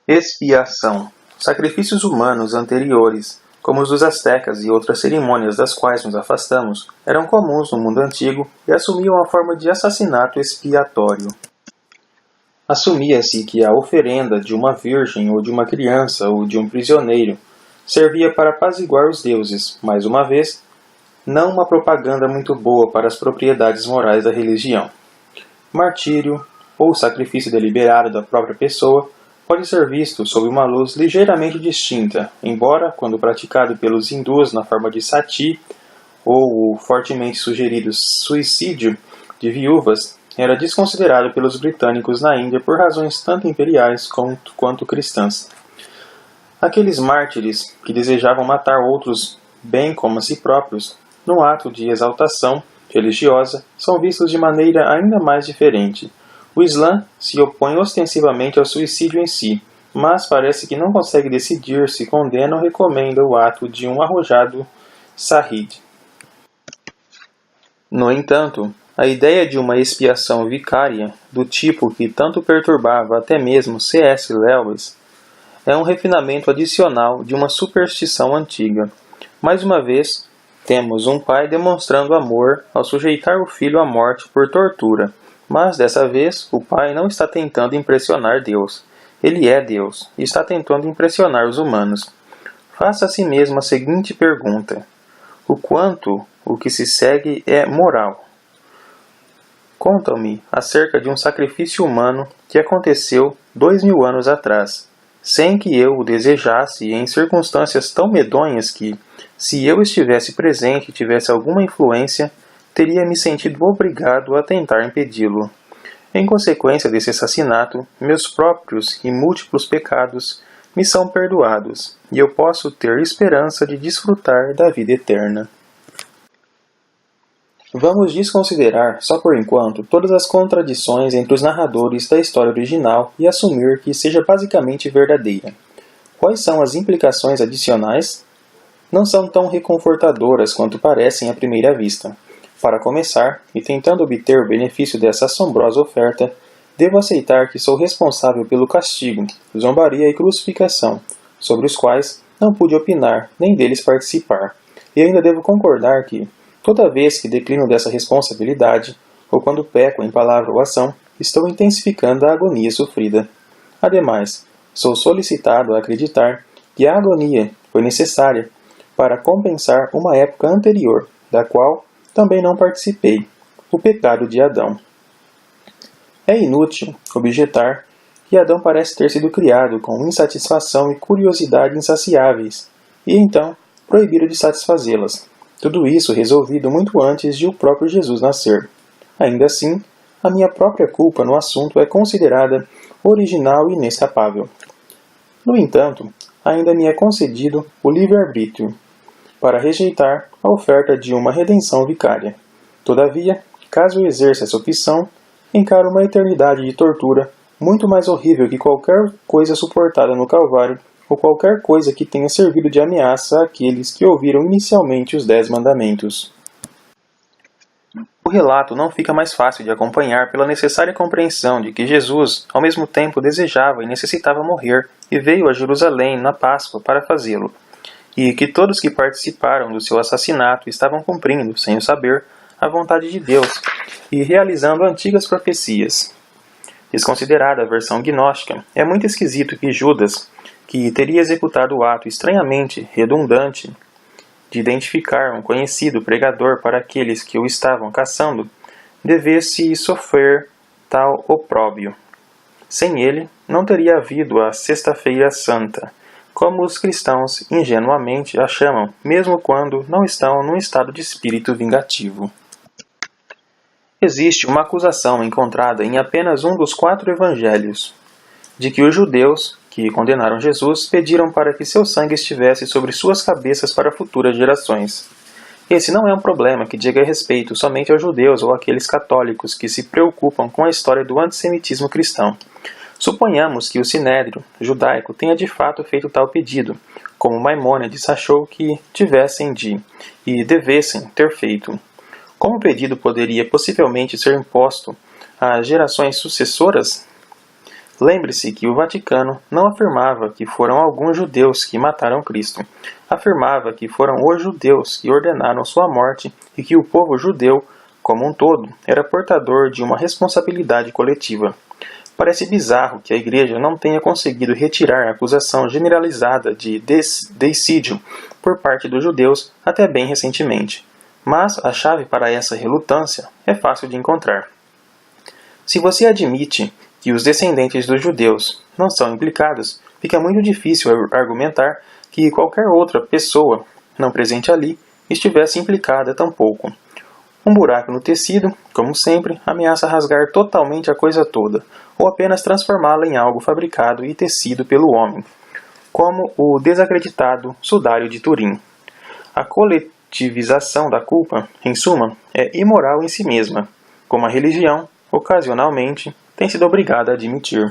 Expiação. Sacrifícios humanos anteriores, como os dos astecas e outras cerimônias das quais nos afastamos, eram comuns no mundo antigo e assumiam a forma de assassinato expiatório. Assumia-se que a oferenda de uma virgem ou de uma criança ou de um prisioneiro servia para apaziguar os deuses, mais uma vez, não uma propaganda muito boa para as propriedades morais da religião. Martírio, ou sacrifício deliberado da própria pessoa, pode ser visto sob uma luz ligeiramente distinta, embora, quando praticado pelos hindus na forma de sati, ou o fortemente sugerido suicídio de viúvas, era desconsiderado pelos britânicos na Índia por razões tanto imperiais quanto cristãs. Aqueles mártires que desejavam matar outros bem como a si próprios, num ato de exaltação religiosa, são vistos de maneira ainda mais diferente. O Islã se opõe ostensivamente ao suicídio em si, mas parece que não consegue decidir se condena ou recomenda o ato de um arrojado sahid. No entanto, a ideia de uma expiação vicária, do tipo que tanto perturbava até mesmo C.S. Lewis, é um refinamento adicional de uma superstição antiga. Mais uma vez, temos um pai demonstrando amor ao sujeitar o filho à morte por tortura, mas dessa vez o pai não está tentando impressionar Deus. Ele é Deus e está tentando impressionar os humanos. Faça a si mesmo a seguinte pergunta: o quanto o que se segue é moral? Contam-me acerca de um sacrifício humano que aconteceu 2000 anos atrás, sem que eu o desejasse e em circunstâncias tão medonhas que, se eu estivesse presente e tivesse alguma influência, teria me sentido obrigado a tentar impedi-lo. Em consequência desse assassinato, meus próprios e múltiplos pecados me são perdoados, e eu posso ter esperança de desfrutar da vida eterna. Vamos desconsiderar, só por enquanto, todas as contradições entre os narradores da história original e assumir que seja basicamente verdadeira. Quais são as implicações adicionais? Não são tão reconfortadoras quanto parecem à primeira vista. Para começar, e tentando obter o benefício dessa assombrosa oferta, devo aceitar que sou responsável pelo castigo, zombaria e crucificação, sobre os quais não pude opinar, nem deles participar. E ainda devo concordar que, toda vez que declino dessa responsabilidade, ou quando peco em palavra ou ação, estou intensificando a agonia sofrida. Ademais, sou solicitado a acreditar que a agonia foi necessária para compensar uma época anterior, da qual também não participei, o pecado de Adão. É inútil objetar que Adão parece ter sido criado com insatisfação e curiosidade insaciáveis, e então proibido de satisfazê-las. Tudo isso resolvido muito antes de o próprio Jesus nascer. Ainda assim, a minha própria culpa no assunto é considerada original e inescapável. No entanto, ainda me é concedido o livre-arbítrio para rejeitar a oferta de uma redenção vicária. Todavia, caso eu exerça essa opção, encaro uma eternidade de tortura muito mais horrível que qualquer coisa suportada no Calvário ou qualquer coisa que tenha servido de ameaça àqueles que ouviram inicialmente os 10 mandamentos. O relato não fica mais fácil de acompanhar pela necessária compreensão de que Jesus, ao mesmo tempo, desejava e necessitava morrer e veio a Jerusalém na Páscoa para fazê-lo, e que todos que participaram do seu assassinato estavam cumprindo, sem o saber, a vontade de Deus e realizando antigas profecias. Desconsiderada a versão gnóstica, é muito esquisito que Judas, que teria executado o ato estranhamente redundante de identificar um conhecido pregador para aqueles que o estavam caçando, devesse sofrer tal opróbio. Sem ele, não teria havido a Sexta-feira Santa, como os cristãos ingenuamente a chamam, mesmo quando não estão num estado de espírito vingativo. Existe uma acusação encontrada em apenas um dos 4 evangelhos, de que os judeus, que condenaram Jesus, pediram para que seu sangue estivesse sobre suas cabeças para futuras gerações. Esse não é um problema que diga respeito somente aos judeus ou àqueles católicos que se preocupam com a história do antissemitismo cristão. Suponhamos que o Sinédrio judaico tenha de fato feito tal pedido, como Maimônides achou que tivessem de, e devessem ter feito. Como o pedido poderia possivelmente ser imposto às gerações sucessoras? Lembre-se que o Vaticano não afirmava que foram alguns judeus que mataram Cristo. Afirmava que foram os judeus que ordenaram sua morte e que o povo judeu, como um todo, era portador de uma responsabilidade coletiva. Parece bizarro que a Igreja não tenha conseguido retirar a acusação generalizada de deicídio por parte dos judeus até bem recentemente. Mas a chave para essa relutância é fácil de encontrar. Se você admite que os descendentes dos judeus não são implicados, fica muito difícil argumentar que qualquer outra pessoa não presente ali estivesse implicada tampouco. Um buraco no tecido, como sempre, ameaça rasgar totalmente a coisa toda, ou apenas transformá-la em algo fabricado e tecido pelo homem, como o desacreditado sudário de Turim. A coletivização da culpa, em suma, é imoral em si mesma, como a religião, ocasionalmente, tem sido obrigada a admitir.